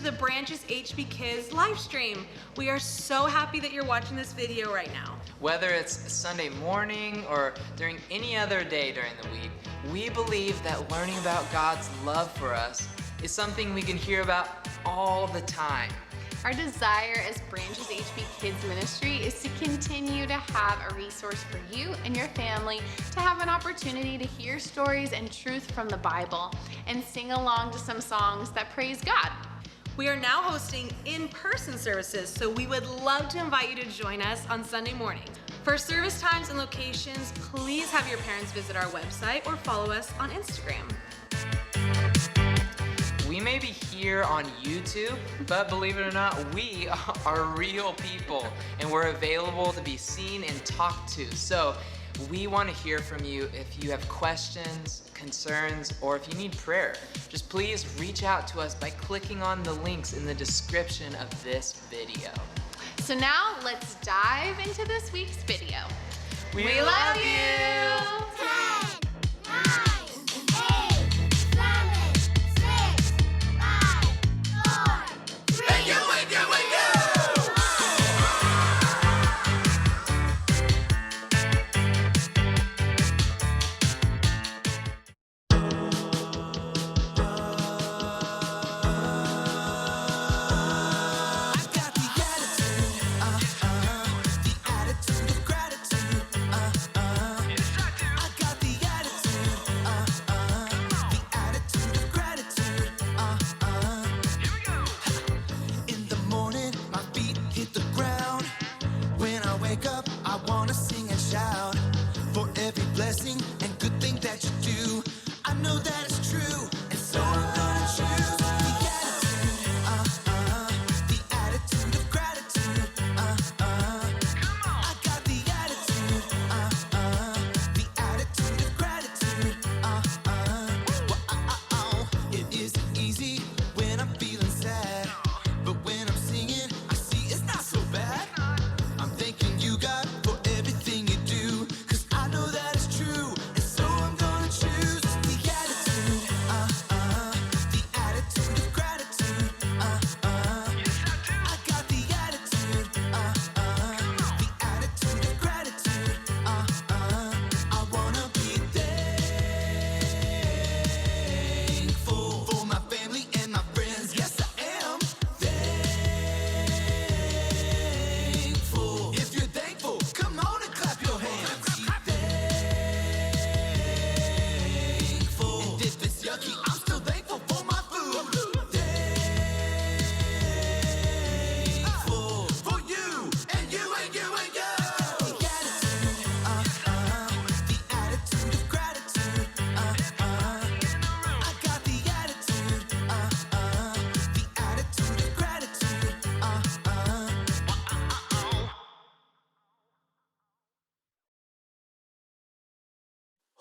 the Branches HB Kids live stream. We are so happy that you're watching this video right now. Whether it's Sunday morning or during any other day during the week, we believe that learning about God's love for us is something we can hear about all the time. Our desire as Branches HB Kids Ministry is to continue to have a resource for you and your family to have an opportunity to hear stories and truth from the Bible and sing along to some songs that praise God. We are now hosting in-person services, so we would love to invite you to join us on Sunday mornings. For service times and locations, please have your parents visit our website or follow us on Instagram. We may be here on YouTube, but believe it or not, we are real people and we're available to be seen and talked to. So we want to hear from you if you have questions, concerns, or if you need prayer. Just please reach out to us by clicking on the links in the description of this video. So now let's dive into this week's video. We love you! 10, 9, 8, 7, 6, 5, 4, 3. Thank you. And good thing that you do, I know that it's true, and so I'm gonna choose the attitude of gratitude. I got the attitude of gratitude. It isn't easy when I'm feeling sad, but when I'm singing, I see it's not so bad. I'm thanking you, God, for everything you do, 'cause I know that it's true, and so I'm gonna choose the attitude of gratitude. I got the attitude of gratitude. I wanna be thankful for my family and my friends. Yes, I am thankful. If you're thankful, come on and clap your hands. Thankful. And if it's yucky, I'm still thankful for my food. Thankful for you and you and you and you. The attitude of gratitude. I got the attitude of gratitude.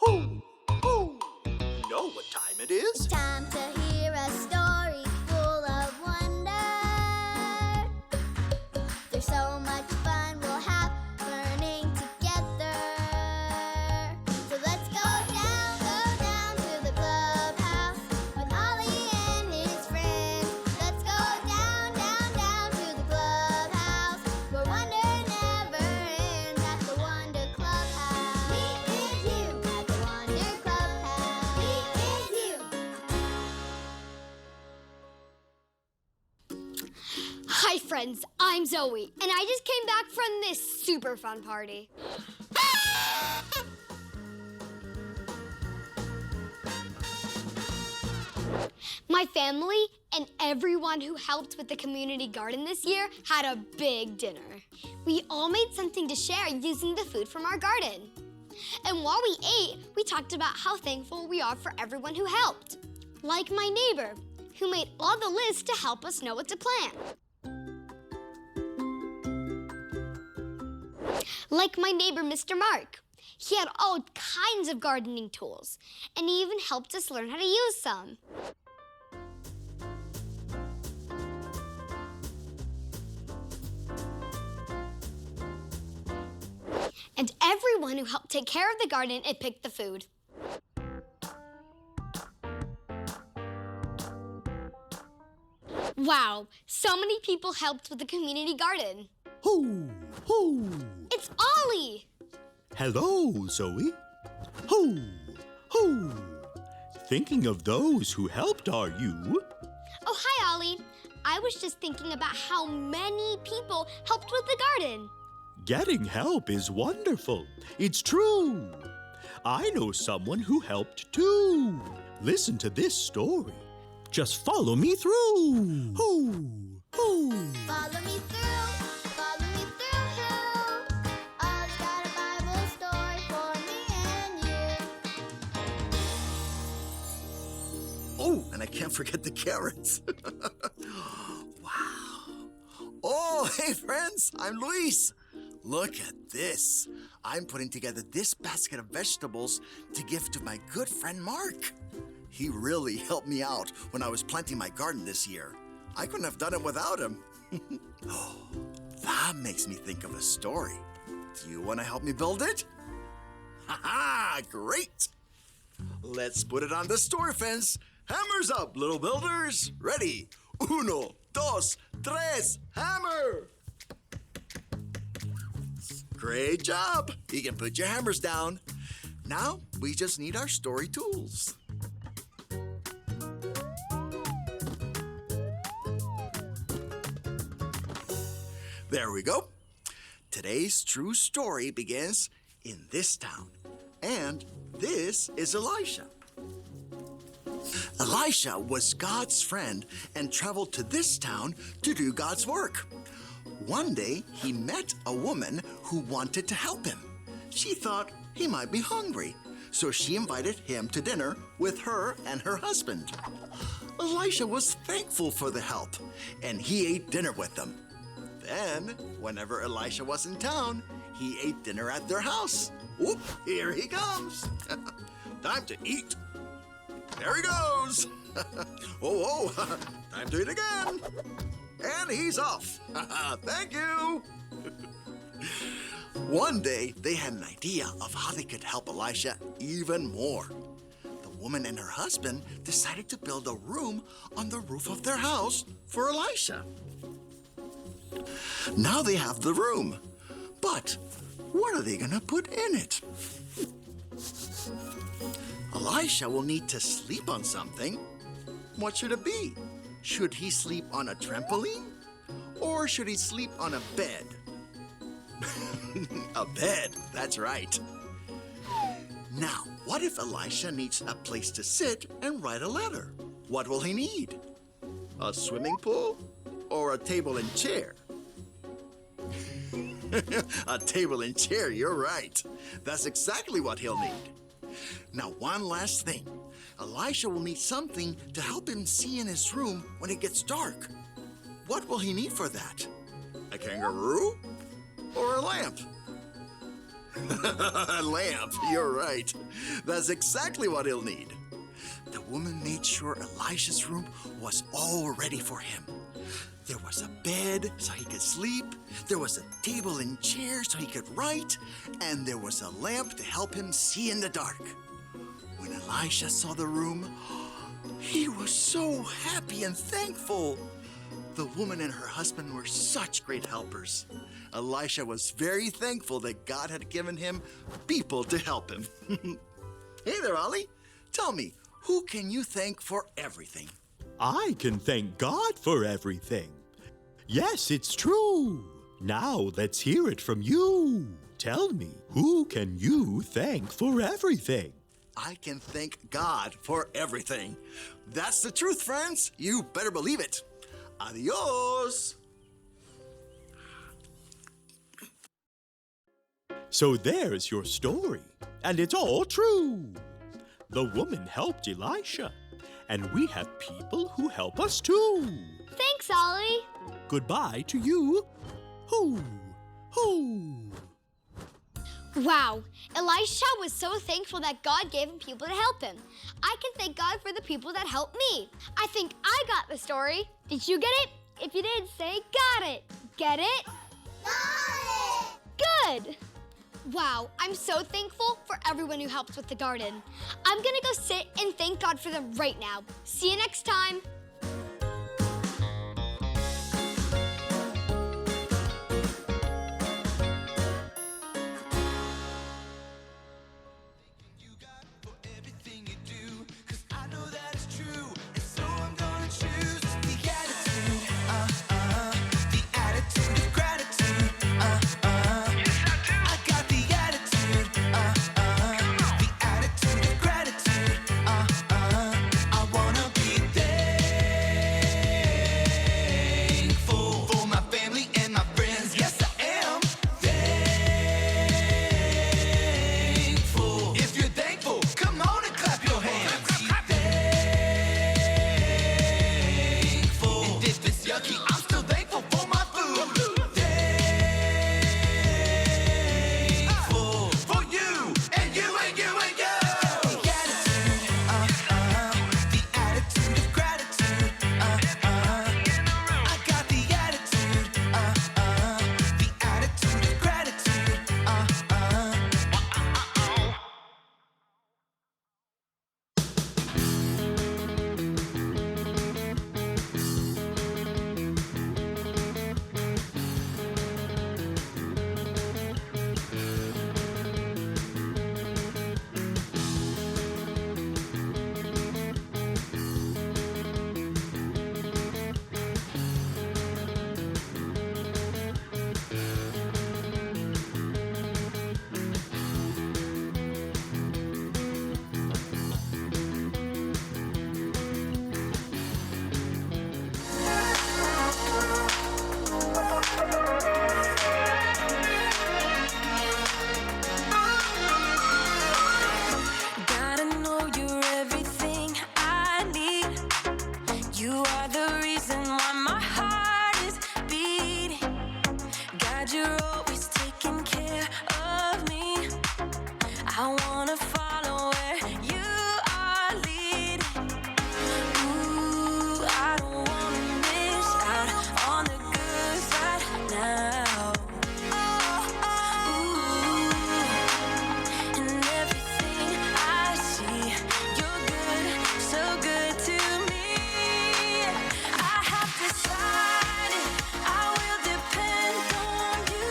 Who? You know what time it is? Time to hear a story full of wonder. There's so much fun we'll have learning together. So let's go down to the clubhouse with Ollie and his friends. Let's go down to the clubhouse where wonder never ends at the Wonder Clubhouse. Me and you at the Wonder Clubhouse. Me and you. Hi friends, I'm Zoe, and I just came back from this super fun party. My family and everyone who helped with the community garden this year had a big dinner. We all made something to share using the food from our garden. And while we ate, we talked about how thankful we are for everyone who helped. Like my neighbor, who made all the lists to help us know what to plant. Like my neighbor, Mr. Mark. He had all kinds of gardening tools, and he even helped us learn how to use some. And everyone who helped take care of the garden and pick the food. Wow, so many people helped with the community garden. Ho, ho. It's Ollie! Hello, Zoe. Ho, ho. Thinking of those who helped, are you? Oh, hi, Ollie. I was just thinking about how many people helped with the garden. Getting help is wonderful. It's true. I know someone who helped too. Listen to this story. Just follow me through. Ho, ho. Follow me through, follow me through. Ollie's got a Bible story for me and you. Oh, and I can't forget the carrots. Wow. Oh, hey friends, I'm Luis. Look at this. I'm putting together this basket of vegetables to give to my good friend Mark. He really helped me out when I was planting my garden this year. I couldn't have done it without him. Oh, that makes me think of a story. Do you want to help me build it? Ha-ha, great. Let's put it on the story fence. Hammers up, little builders. Ready? Uno, dos, tres, hammer. Great job. You can put your hammers down. Now, we just need our story tools. There we go. Today's true story begins in this town. And this is Elisha. Elisha was God's friend and traveled to this town to do God's work. One day, he met a woman who wanted to help him. She thought he might be hungry, so she invited him to dinner with her and her husband. Elisha was thankful for the help, and he ate dinner with them. Then, whenever Elisha was in town, he ate dinner at their house. Oop, here he comes. Time to eat. There he goes. Oh, time to eat again. And he's off. Thank you. One day, they had an idea of how they could help Elisha even more. The woman and her husband decided to build a room on the roof of their house for Elisha. Now they have the room, but what are they going to put in it? Elisha will need to sleep on something. What should it be? Should he sleep on a trampoline? Or should he sleep on a bed? A bed, that's right. Now, what if Elisha needs a place to sit and write a letter? What will he need? A swimming pool or a table and chair? A table and chair, you're right. That's exactly what he'll need. Now, one last thing. Elisha will need something to help him see in his room when it gets dark. What will he need for that? A kangaroo or a lamp? A lamp, you're right. That's exactly what he'll need. The woman made sure Elisha's room was all ready for him. There was a bed so he could sleep, there was a table and chair so he could write, and there was a lamp to help him see in the dark. When Elisha saw the room, he was so happy and thankful. The woman and her husband were such great helpers. Elisha was very thankful that God had given him people to help him. Hey there, Ollie. Tell me, who can you thank for everything? I can thank God for everything. Yes, it's true. Now let's hear it from you. Tell me, who can you thank for everything? I can thank God for everything. That's the truth, friends. You better believe it. Adios. So there's your story, and it's all true. The woman helped Elisha, and we have people who help us too. Thanks, Ollie. Goodbye to you. Hoo, hoo. Wow, Elisha was so thankful that God gave him people to help him. I can thank God for the people that helped me. I think I got the story. Did you get it? If you did, say got it. Get it? Got it! Good. Wow, I'm so thankful for everyone who helped with the garden. I'm gonna go sit and thank God for them right now. See you next time. I wanna follow where you are leading. Ooh, I don't wanna miss out on the good side now. Ooh, and everything I see, you're good, so good to me. I have decided I will depend on you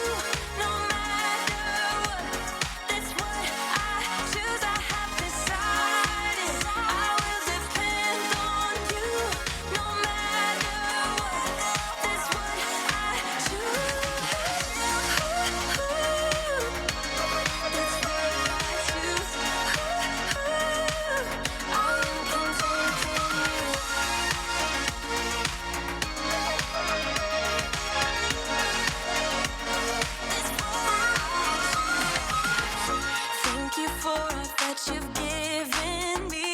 no matter what. That's what I choose. I have decided I will depend on you no matter what. That's what I choose. That's what I choose. I am content in you. Thank you for all that you've given me.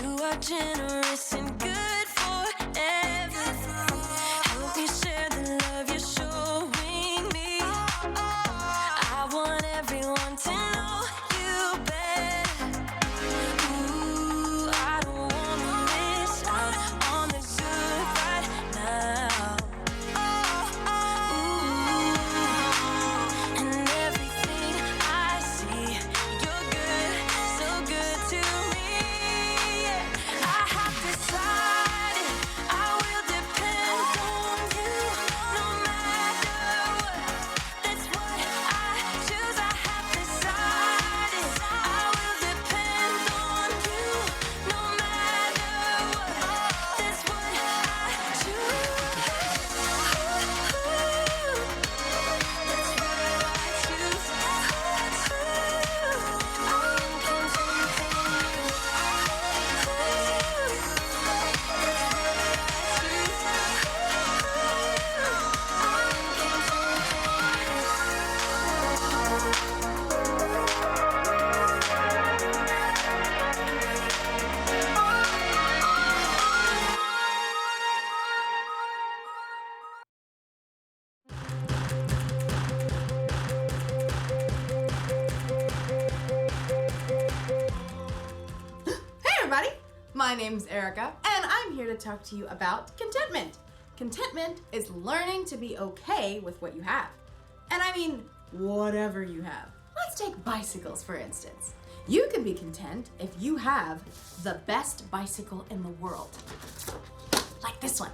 You are generous and good for everything. Help me share the love you're showing me. I want everyone to know you better. Ooh, I don't wanna miss out on the good right now. Ooh, and everything I see, you're good, so good to me. I have decided I will depend on you no matter what. That's what I choose. I have decided I will depend on you no matter what. That's what I choose. That's what I choose. I am content in you. Hey everybody! My name's Erica, and I'm here to talk to you about contentment. Contentment is learning to be okay with what you have. And I mean, whatever you have. Let's take bicycles, for instance. You can be content if you have the best bicycle in the world. Like this one.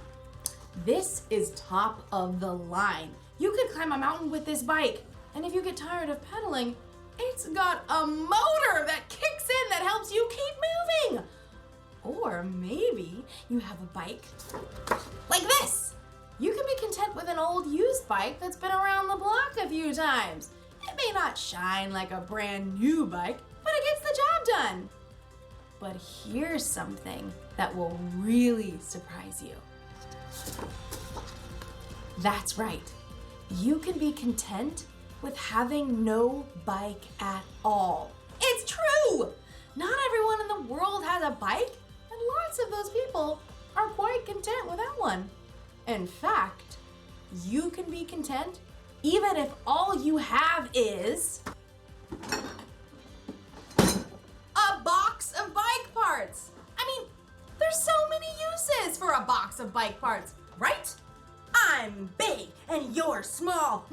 This is top of the line. You could climb a mountain with this bike. And if you get tired of pedaling, it's got a motor that kicks in that helps you keep moving. Or maybe you have a bike like this. You can be content with an old used bike that's been around the block a few times. It may not shine like a brand new bike, but it gets the job done. But here's something that will really surprise you. That's right. You can be content with having no bike at all. It's true! Not everyone in the world has a bike, and lots of those people are quite content without one. In fact, you can be content even if all you have is a box of bike parts. I mean, there's so many uses for a box of bike parts, right? I'm big and you're small.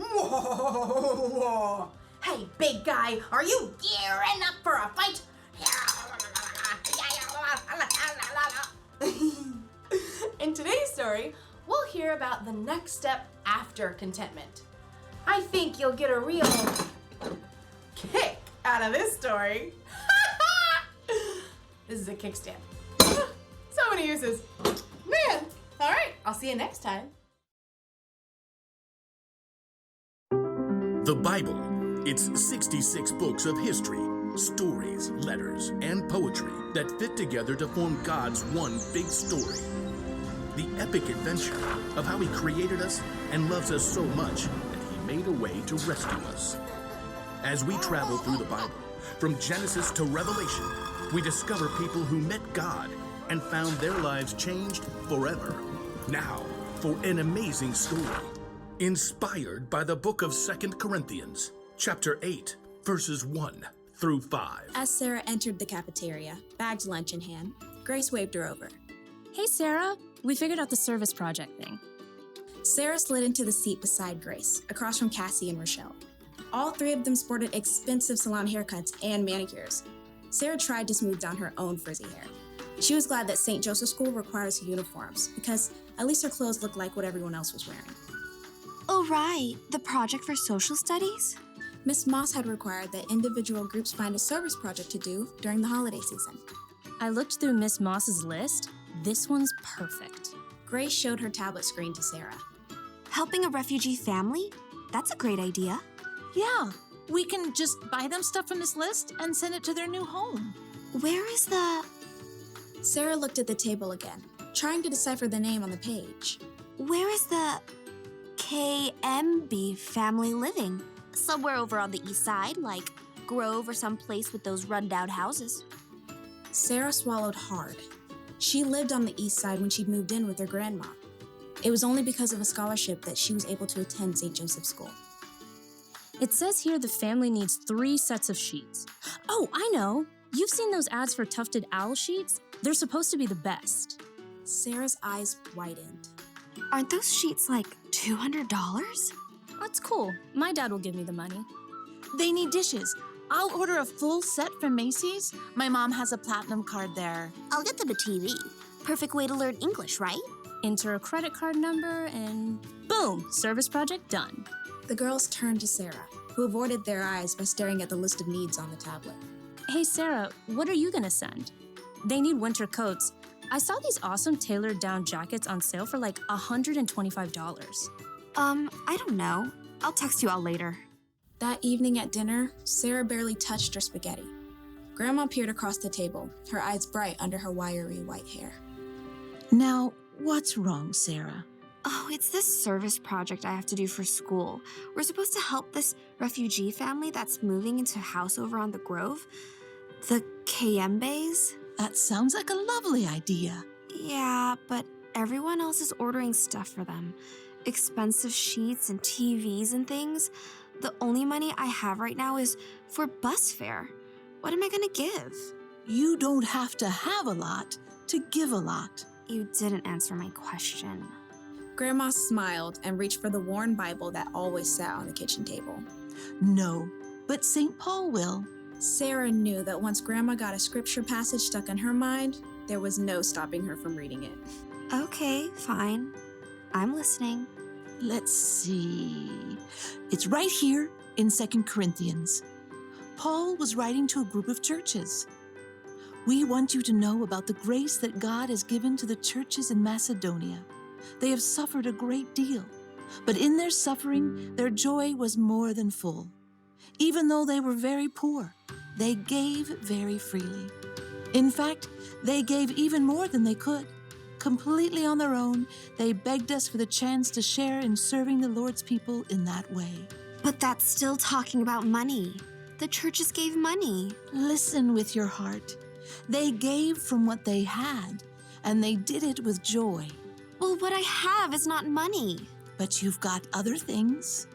Hey, big guy, are you gearing up for a fight? In today's story, we'll hear about the next step after contentment. I think you'll get a real kick out of this story. This is a kickstand. So many uses. Man, all right, I'll see you next time. The Bible. It's 66 books of history, stories, letters, and poetry that fit together to form God's one big story. The epic adventure of how He created us and loves us so much that He made a way to rescue us. As we travel through the Bible, from Genesis to Revelation, we discover people who met God and found their lives changed forever. Now, for an amazing story, inspired by the book of 2 Corinthians, chapter 8, verses 1 through 5. As Sarah entered the cafeteria, bagged lunch in hand, Grace waved her over. Hey, Sarah, we figured out the service project thing. Sarah slid into the seat beside Grace, across from Cassie and Rochelle. All three of them sported expensive salon haircuts and manicures. Sarah tried to smooth down her own frizzy hair. She was glad that St. Joseph's School requires uniforms, because at least her clothes looked like what everyone else was wearing. Oh, right. The project for social studies? Miss Moss had required that individual groups find a service project to do during the holiday season. I looked through Miss Moss's list. This one's perfect. Grace showed her tablet screen to Sarah. Helping a refugee family? That's a great idea. Yeah, we can just buy them stuff from this list and send it to their new home. Where is the... Sarah looked at the table again, trying to decipher the name on the page. Where is the KMB family living? Somewhere over on the east side, like Grove or some place with those rundown houses. Sarah swallowed hard. She lived on the east side when she moved in with her grandma. It was only because of a scholarship that she was able to attend St. Joseph's School. It says here the family needs 3 sets of sheets. Oh, I know. You've seen those ads for tufted owl sheets? They're supposed to be the best. Sarah's eyes widened. Aren't those sheets like $200? That's cool. My dad will give me the money. They need dishes. I'll order a full set from Macy's. My mom has a platinum card there. I'll get them a TV. Perfect way to learn English, right? Enter a credit card number and boom, service project done. The girls turned to Sarah, who avoided their eyes by staring at the list of needs on the tablet. Hey, Sarah, what are you gonna send? They need winter coats. I saw these awesome tailored down jackets on sale for like $125. I don't know. I'll text you all later. That evening at dinner, Sarah barely touched her spaghetti. Grandma peered across the table, her eyes bright under her wiry white hair. Now, what's wrong, Sarah? Oh, it's this service project I have to do for school. We're supposed to help this refugee family that's moving into a house over on the Grove. The Kayembes. That sounds like a lovely idea. Yeah, but everyone else is ordering stuff for them. Expensive sheets and TVs and things. The only money I have right now is for bus fare. What am I gonna give? You don't have to have a lot to give a lot. You didn't answer my question. Grandma smiled and reached for the worn Bible that always sat on the kitchen table. No, but St. Paul will. Sarah knew that once Grandma got a scripture passage stuck in her mind, there was no stopping her from reading it. Okay, fine. I'm listening. Let's see. It's right here in 2 Corinthians. Paul was writing to a group of churches. We want you to know about the grace that God has given to the churches in Macedonia. They have suffered a great deal, but in their suffering, their joy was more than full. Even though they were very poor, they gave very freely. In fact, they gave even more than they could. Completely on their own, they begged us for the chance to share in serving the Lord's people in that way. But that's still talking about money. The churches gave money. Listen with your heart. They gave from what they had, and they did it with joy. Well, what I have is not money. But you've got other things.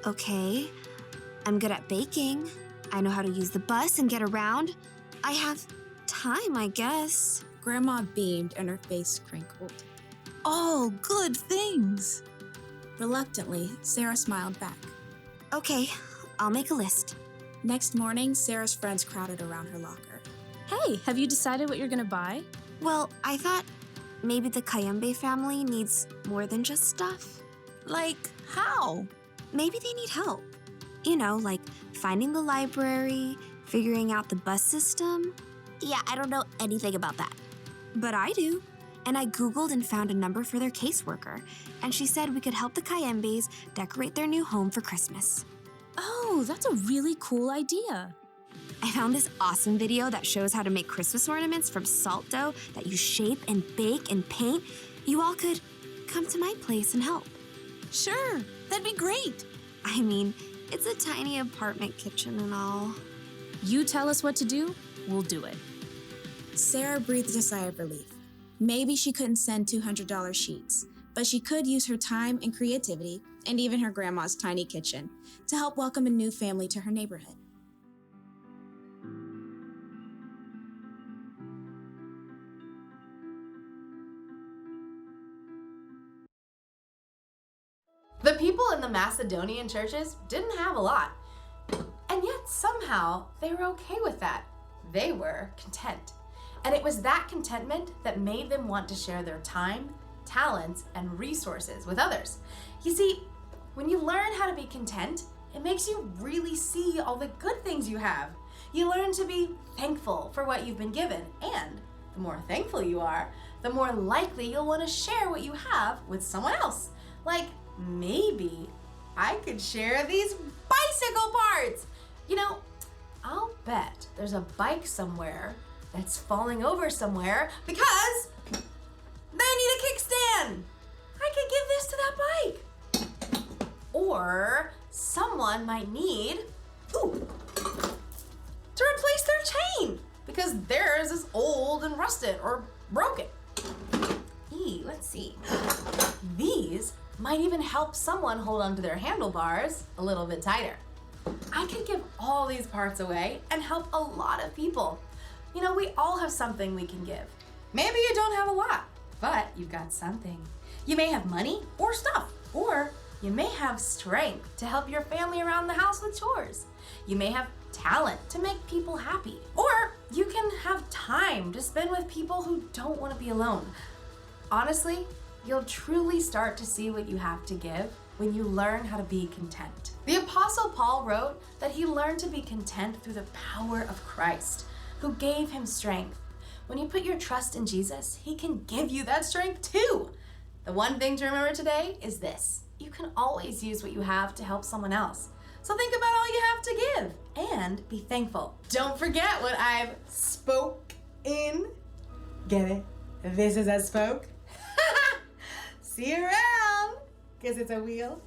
Okay. I'm good at baking. I know how to use the bus and get around. I have time, I guess. Grandma beamed and her face crinkled. All good things. Reluctantly, Sarah smiled back. Okay, I'll make a list. Next morning, Sarah's friends crowded around her locker. Hey, have you decided what you're gonna buy? Well, I thought maybe the Kayembe family needs more than just stuff. Like how? Maybe they need help. You know, like finding the library, figuring out the bus system. Yeah, I don't know anything about that. But I do. And I Googled and found a number for their caseworker. And she said we could help the Kayembes decorate their new home for Christmas. Oh, that's a really cool idea. I found this awesome video that shows how to make Christmas ornaments from salt dough that you shape and bake and paint. You all could come to my place and help. Sure, that'd be great. I mean, it's a tiny apartment kitchen and all. You tell us what to do, we'll do it. Sarah breathed a sigh of relief. Maybe she couldn't send $200 sheets, but she could use her time and creativity, and even her grandma's tiny kitchen, to help welcome a new family to her neighborhood. Macedonian churches didn't have a lot. And yet somehow they were okay with that. They were content. And it was that contentment that made them want to share their time, talents, and resources with others. You see, when you learn how to be content, it makes you really see all the good things you have. You learn to be thankful for what you've been given, and the more thankful you are, the more likely you'll want to share what you have with someone else. Like, maybe I could share these bicycle parts. You know, I'll bet there's a bike somewhere that's falling over somewhere because they need a kickstand. I could give this to that bike. Or someone might need, to replace their chain because theirs is old and rusted or broken. Let's see. These might even help someone hold onto their handlebars a little bit tighter. I could give all these parts away and help a lot of people. You know, we all have something we can give. Maybe you don't have a lot, but you've got something. You may have money or stuff, or you may have strength to help your family around the house with chores. You may have talent to make people happy, or you can have time to spend with people who don't want to be alone. Honestly, you'll truly start to see what you have to give when you learn how to be content. The Apostle Paul wrote that he learned to be content through the power of Christ, who gave him strength. When you put your trust in Jesus, he can give you that strength too. The one thing to remember today is this: you can always use what you have to help someone else. So think about all you have to give and be thankful. Don't forget what I've spoke in. Get it? This is a spoke. See you around, 'cause it's a wheel.